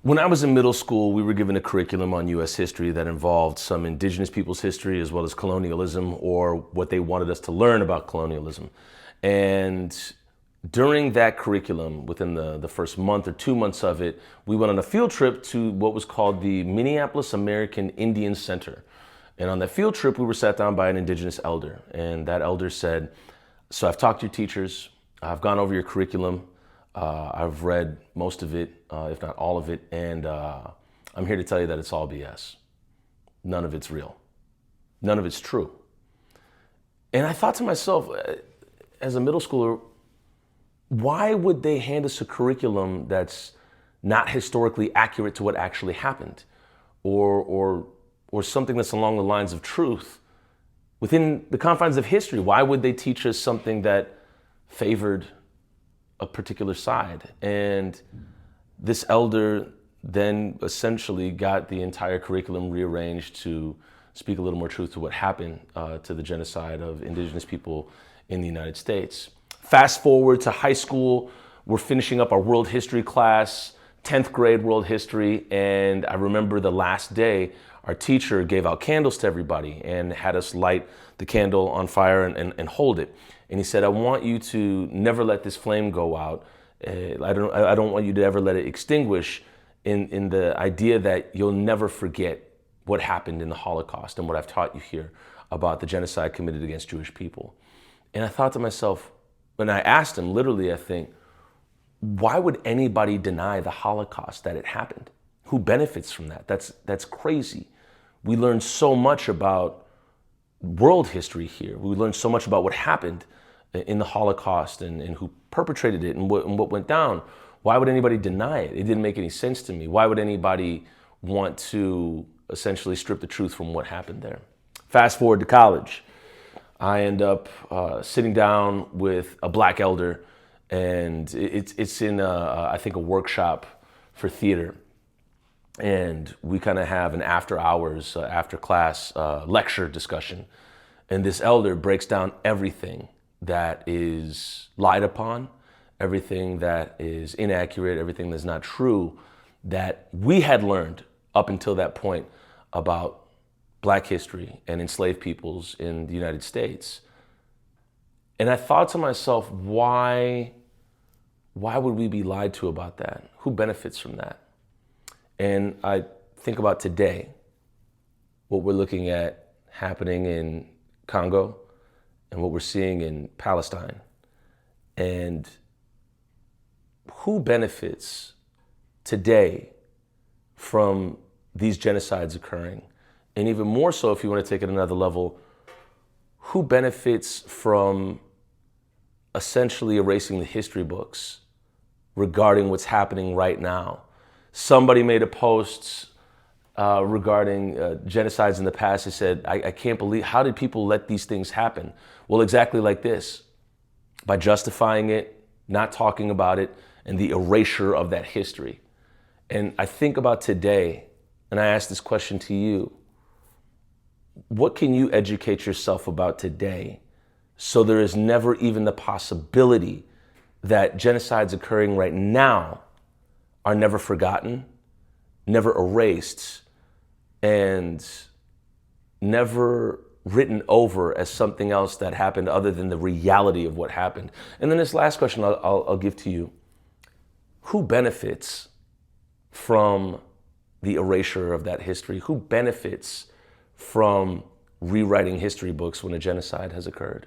When I was in middle school, we were given a curriculum on US history that involved some indigenous people's history as well as colonialism, or what they wanted us to learn about colonialism. And during that curriculum, within the first month or 2 months of it, we went on a field trip to what was called the Minneapolis American Indian Center. And on that field trip, we were sat down by an indigenous elder. And that elder said, "So I've talked to your teachers, I've gone over your curriculum, I've read most of it, if not all of it, and I'm here to tell you that it's all BS. None of it's real. None of it's true." And I thought to myself, as a middle schooler, why would they hand us a curriculum that's not historically accurate to what actually happened, or something that's along the lines of truth within the confines of history? Why would they teach us something that favored a particular side? And this elder then essentially got the entire curriculum rearranged to speak a little more truth to what happened to the genocide of indigenous people in the United States. Fast forward to high school, we're finishing up our world history class, 10th grade world history, and I remember the last day, our teacher gave out candles to everybody and had us light the candle on fire and hold it. And he said, "I want you to never let this flame go out. I don't want you to ever let it extinguish in the idea that you'll never forget what happened in the Holocaust and what I've taught you here about the genocide committed against Jewish people." And I thought to myself, when I asked him, literally, I think, why would anybody deny the Holocaust, that it happened? Who benefits from that? That's crazy. We learned so much about world history here. We learned so much about what happened in the Holocaust and who perpetrated it and what went down. Why would anybody deny it? It didn't make any sense to me. Why would anybody want to essentially strip the truth from what happened there? Fast forward to college. I end up sitting down with a black elder, and it's in, I think, a workshop for theater. And we kind of have an after hours, after class lecture discussion. And this elder breaks down everything that is lied upon, everything that is inaccurate, everything that's not true, that we had learned up until that point about Black history and enslaved peoples in the United States. And I thought to myself, why would we be lied to about that? Who benefits from that? And I think about today, what we're looking at happening in Congo and what we're seeing in Palestine. And who benefits today from these genocides occurring? And even more so, if you want to take it another level, who benefits from essentially erasing the history books regarding what's happening right now? Somebody made a post regarding genocides in the past. They said, I can't believe, how did people let these things happen? Well, exactly like this, by justifying it, not talking about it, and the erasure of that history. And I think about today, and I ask this question to you: what can you educate yourself about today so there is never even the possibility that genocides occurring right now are never forgotten, never erased, and never written over as something else that happened other than the reality of what happened? And then this last question I'll give to you: who benefits from the erasure of that history? Who benefits from rewriting history books when a genocide has occurred?